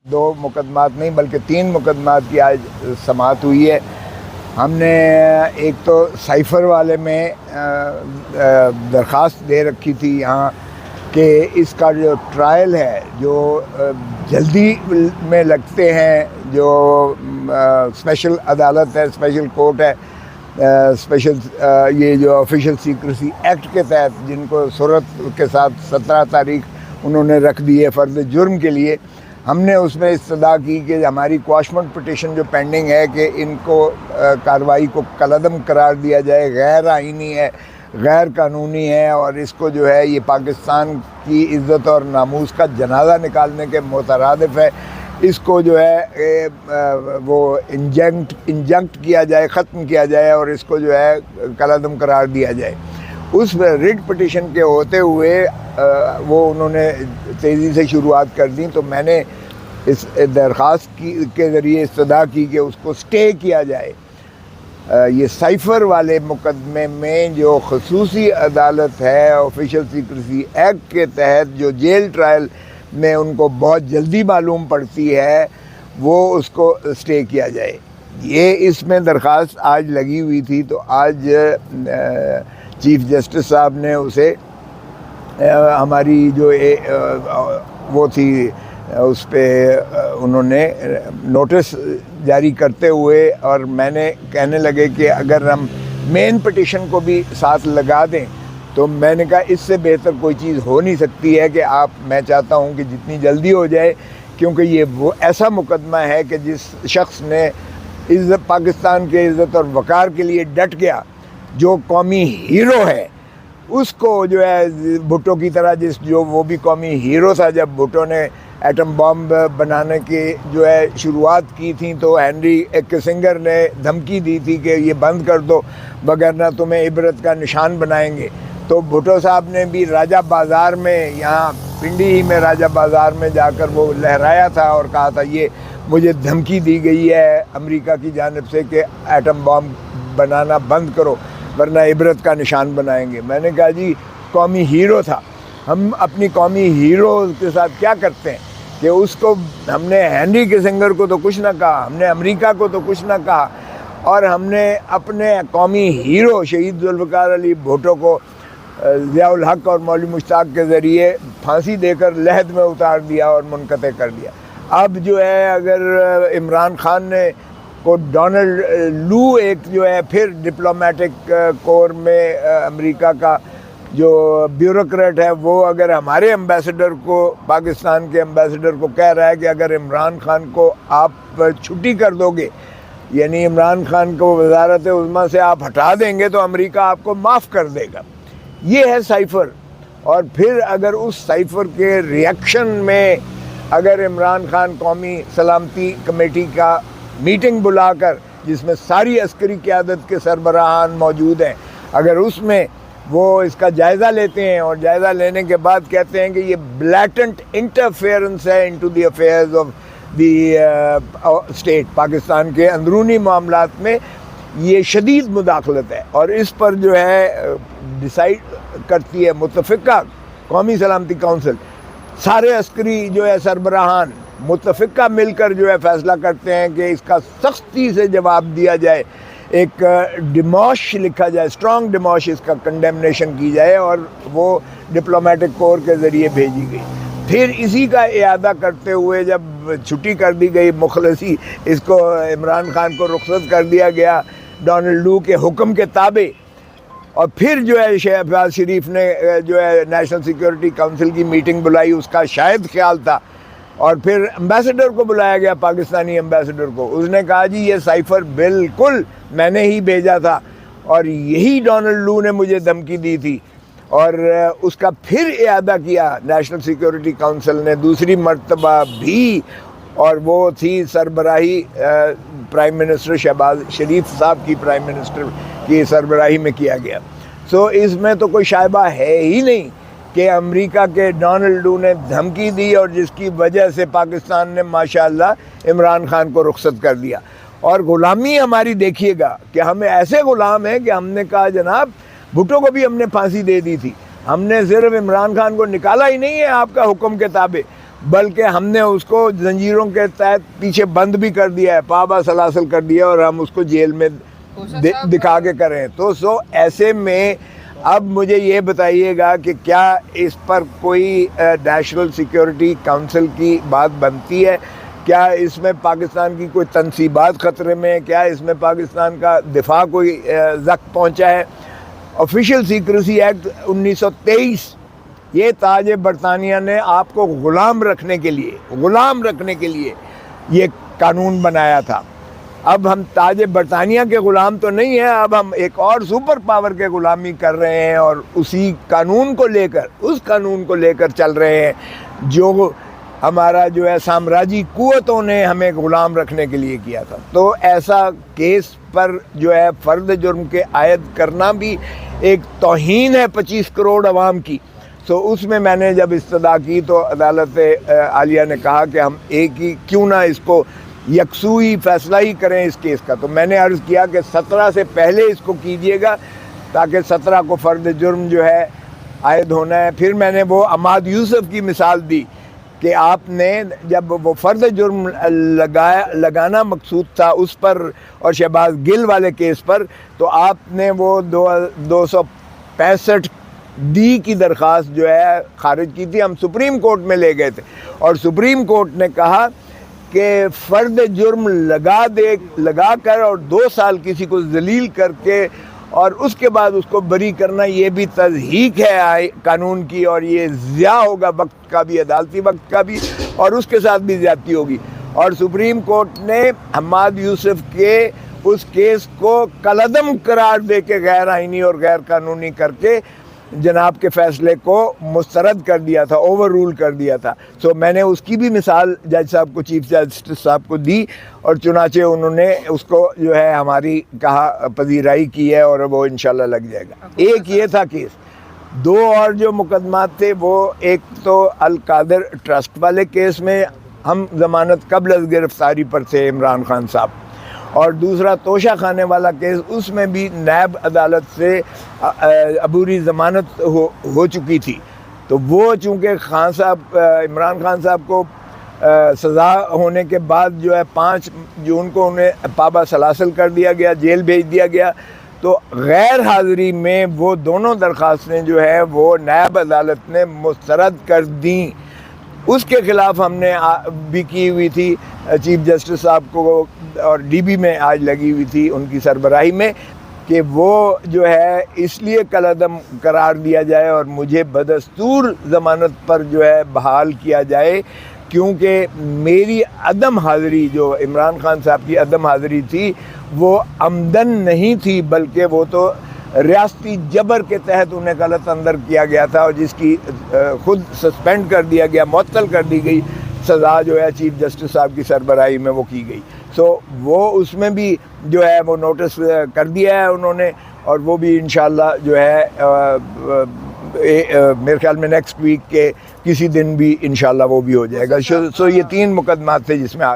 2 مقدمات نہیں بلکہ 3 مقدمات کی آج سماعت ہوئی ہے۔ ہم نے ایک تو سائفر والے میں درخواست دے رکھی تھی یہاں کہ اس کا جو ٹرائل ہے جو جلدی میں لگتے ہیں، جو اسپیشل عدالت ہے، اسپیشل کورٹ ہے، اسپیشل یہ جو آفیشیل سیکریسی ایکٹ کے تحت جن کو صورت کے ساتھ 17 تاریخ انہوں نے رکھ دی ہے فرض جرم کے لیے، ہم نے اس میں استدعا کی کہ ہماری کواشمنٹ پٹیشن جو پینڈنگ ہے کہ ان کو کارروائی کو کالعدم قرار دیا جائے، غیر آئینی ہے، غیر قانونی ہے، اور اس کو جو ہے یہ پاکستان کی عزت اور ناموس کا جنازہ نکالنے کے مترادف ہے، اس کو جو ہے وہ انجنکٹ کیا جائے، ختم کیا جائے اور اس کو جو ہے کالعدم قرار دیا جائے۔ اس ریٹ پٹیشن کے ہوتے ہوئے وہ انہوں نے تیزی سے شروعات کر دی، تو میں نے اس درخواست کے ذریعے استدعا کی کہ اس کو سٹے کیا جائے۔ یہ سائفر والے مقدمے میں جو خصوصی عدالت ہے آفیشیل سیکریسی ایکٹ کے تحت جو جیل ٹرائل میں ان کو بہت جلدی معلوم پڑتی ہے، وہ اس کو سٹے کیا جائے۔ یہ اس میں درخواست آج لگی ہوئی تھی، تو آج چیف جسٹس صاحب نے اسے ہماری جو وہ تھی اس پہ انہوں نے نوٹس جاری کرتے ہوئے، اور میں نے کہنے لگے کہ اگر ہم مین پٹیشن کو بھی ساتھ لگا دیں تو میں نے کہا اس سے بہتر کوئی چیز ہو نہیں سکتی ہے کہ میں چاہتا ہوں کہ جتنی جلدی ہو جائے، کیونکہ یہ وہ ایسا مقدمہ ہے کہ جس شخص نے پاکستان کے عزت اور وقار کے لیے ڈٹ گیا، جو قومی ہیرو ہے، اس کو جو ہے بھٹو کی طرح جو وہ بھی قومی ہیرو تھا، جب بھٹو نے ایٹم بم بنانے کی جو ہے شروعات کی تھیں تو ہینری کسنگر نے دھمکی دی تھی کہ یہ بند کر دو وگرنہ تمہیں عبرت کا نشان بنائیں گے۔ تو بھٹو صاحب نے بھی راجہ بازار میں، یہاں پنڈی ہی میں راجہ بازار میں جا کر وہ لہرایا تھا اور کہا تھا یہ مجھے دھمکی دی گئی ہے امریکہ کی جانب سے کہ ایٹم بم بنانا بند کرو ورنہ عبرت کا نشان بنائیں گے۔ میں نے کہا جی قومی ہیرو تھا، ہم اپنی قومی ہیرو کے ساتھ کیا کرتے ہیں کہ اس کو ہم نے ہینری کسنگر کو تو کچھ نہ کہا، ہم نے امریکہ کو تو کچھ نہ کہا، اور ہم نے اپنے قومی ہیرو شہید ذوالفقار علی بھٹو کو ضیاء الحق اور مولوی مشتاق کے ذریعے پھانسی دے کر لحد میں اتار دیا اور منقطع کر دیا۔ اب جو ہے اگر عمران خان نے کو ڈونلڈ لو ایک جو ہے پھر ڈپلومیٹک کور میں امریکہ کا جو بیوروکریٹ ہے، وہ اگر ہمارے ایمبیسڈر کو، پاکستان کے ایمبیسڈر کو کہہ رہا ہے کہ اگر عمران خان کو آپ چھٹی کر دو گے، یعنی عمران خان کو وزارت عظمیٰ سے آپ ہٹا دیں گے تو امریکہ آپ کو معاف کر دے گا۔ یہ ہے سائفر۔ اور پھر اگر اس سائفر کے ریئیکشن میں اگر عمران خان قومی سلامتی کمیٹی کا میٹنگ بلا کر، جس میں ساری عسکری قیادت کے سربراہان موجود ہیں، اگر اس میں وہ اس کا جائزہ لیتے ہیں اور جائزہ لینے کے بعد کہتے ہیں کہ یہ بلیٹنٹ انٹرفیئرنس ہے into the affairs of the state, Pakistan کے اندرونی معاملات میں یہ شدید مداخلت ہے، اور اس پر جو ہے ڈیسائیڈ کرتی ہے متفقہ قومی سلامتی کونسل، سارے عسکری جو ہے سربراہان متفقہ مل کر جو ہے فیصلہ کرتے ہیں کہ اس کا سختی سے جواب دیا جائے، ایک ڈیموش لکھا جائے، اسٹرانگ ڈیموش، اس کا کنڈیمنیشن کی جائے، اور وہ ڈپلومیٹک کور کے ذریعے بھیجی گئی۔ پھر اسی کا اعادہ کرتے ہوئے جب چھٹی کر دی گئی مخلصی، اس کو عمران خان کو رخصت کر دیا گیا ڈونلڈ لو کے حکم کے تابع، اور پھر جو ہے شہباز شریف نے جو ہے نیشنل سیکیورٹی کونسل کی میٹنگ بلائی، اس کا شاید خیال تھا، اور پھر امبیسڈر کو بلایا گیا، پاکستانی امبیسڈر کو، اس نے کہا جی یہ سائفر بالکل میں نے ہی بھیجا تھا اور یہی ڈونلڈ لو نے مجھے دھمکی دی تھی، اور اس کا پھر اعادہ کیا نیشنل سیکیورٹی کونسل نے دوسری مرتبہ بھی، اور وہ تھی سربراہی پرائم منسٹر شہباز شریف صاحب کی، پرائم منسٹر کی سربراہی میں کیا گیا۔ سو اس میں تو کوئی شائبہ ہے ہی نہیں کہ امریکہ کے ڈونلڈ لو نے دھمکی دی اور جس کی وجہ سے پاکستان نے ماشاءاللہ عمران خان کو رخصت کر دیا۔ اور غلامی ہماری دیکھیے گا کہ ہم ایسے غلام ہیں کہ ہم نے کہا جناب بھٹو کو بھی ہم نے پھانسی دے دی تھی، ہم نے صرف عمران خان کو نکالا ہی نہیں ہے آپ کا حکم کے تابع، بلکہ ہم نے اس کو زنجیروں کے تحت پیچھے بند بھی کر دیا ہے، پابا سلاسل کر دیا، اور ہم اس کو جیل میں دکھا کے کریں. تو ایسے میں اب مجھے یہ بتائیے گا کہ کیا اس پر کوئی نیشنل سیکیورٹی کونسل کی بات بنتی ہے؟ کیا اس میں پاکستان کی کوئی تنصیبات خطرے میں ہے؟ کیا اس میں پاکستان کا دفاع کوئی زخم پہنچا ہے؟ آفیشیل سیکریسی ایکٹ 1923 یہ تاج برطانیہ نے آپ کو غلام رکھنے کے لیے یہ قانون بنایا تھا. اب ہم تاج برطانیہ کے غلام تو نہیں ہیں، اب ہم ایک اور سپر پاور کے غلامی کر رہے ہیں، اور اس قانون کو لے کر چل رہے ہیں جو ہمارا جو ہے سامراجی قوتوں نے ہمیں غلام رکھنے کے لیے کیا تھا. تو ایسا کیس پر جو ہے فرد جرم کے عائد کرنا بھی ایک توہین ہے 25 کروڑ عوام کی. اس میں نے جب استدعا کی تو عدالت عالیہ نے کہا کہ ہم ایک ہی کیوں نہ اس کو یکسوئی فیصلہ ہی کریں اس کیس کا. تو میں نے عرض کیا کہ 17 سے پہلے اس کو کیجئے گا تاکہ 17 کو فرد جرم جو ہے عائد ہونا ہے. پھر میں نے وہ عماد یوسف کی مثال دی کہ آپ نے جب وہ فرد جرم لگانا مقصود تھا اس پر اور شہباز گل والے کیس پر، تو آپ نے وہ 265 ڈی کی درخواست جو ہے خارج کی تھی. ہم سپریم کورٹ میں لے گئے تھے اور سپریم کورٹ نے کہا کہ فرد جرم لگا کر اور 2 سال کسی کو ذلیل کر کے اور اس کے بعد اس کو بری کرنا یہ بھی تضحیک ہے قانون کی، اور یہ ضیاع ہوگا وقت کا بھی، عدالتی وقت کا بھی، اور اس کے ساتھ بھی زیادتی ہوگی. اور سپریم کورٹ نے حماد یوسف کے اس کیس کو کالعدم قرار دے کے غیر آئینی اور غیر قانونی کر کے جناب کے فیصلے کو مسترد کر دیا تھا، اوور رول کر دیا تھا. میں نے اس کی بھی مثال جج صاحب کو، چیف جسٹس صاحب کو دی، اور چنانچہ انہوں نے اس کو جو ہے ہماری کہا پذیرائی کی ہے، اور وہ انشاءاللہ لگ جائے گا. ایک یہ تھا کیس. 2 اور جو مقدمات تھے، وہ ایک تو القادر ٹرسٹ والے کیس میں ہم ضمانت قبل از گرفتاری پر تھے عمران خان صاحب، اور دوسرا توشہ خانے والا کیس، اس میں بھی نیب عدالت سے عبوری ضمانت ہو چکی تھی. تو وہ چونکہ خان صاحب عمران خان صاحب کو سزا ہونے کے بعد جو ہے 5 جون کو انہیں پابا سلاسل کر دیا گیا، جیل بھیج دیا گیا. تو غیر حاضری میں وہ دونوں درخواستیں جو ہے وہ نیب عدالت نے مسترد کر دیں. اس کے خلاف ہم نے بھی کی ہوئی تھی چیف جسٹس صاحب کو، اور ڈی بی میں آج لگی ہوئی تھی ان کی سربراہی میں، کہ وہ جو ہے اس لیے کالعدم قرار دیا جائے اور مجھے بدستور ضمانت پر جو ہے بحال کیا جائے، کیونکہ میری عدم حاضری، جو عمران خان صاحب کی عدم حاضری تھی، وہ عمدن نہیں تھی، بلکہ وہ تو ریاستی جبر کے تحت انہیں غلط اندر کیا گیا تھا، اور جس کی خود سسپینڈ کر دیا گیا، معطل کر دی گئی سزا جو ہے چیف جسٹس صاحب کی سربراہی میں وہ کی گئی. وہ اس میں بھی جو ہے وہ نوٹس کر دیا ہے انہوں نے، اور وہ بھی انشاءاللہ جو ہے میرے خیال میں نیکسٹ ویک کے کسی دن بھی انشاءاللہ وہ بھی ہو جائے گا. یہ 3 مقدمات تھے جس میں آج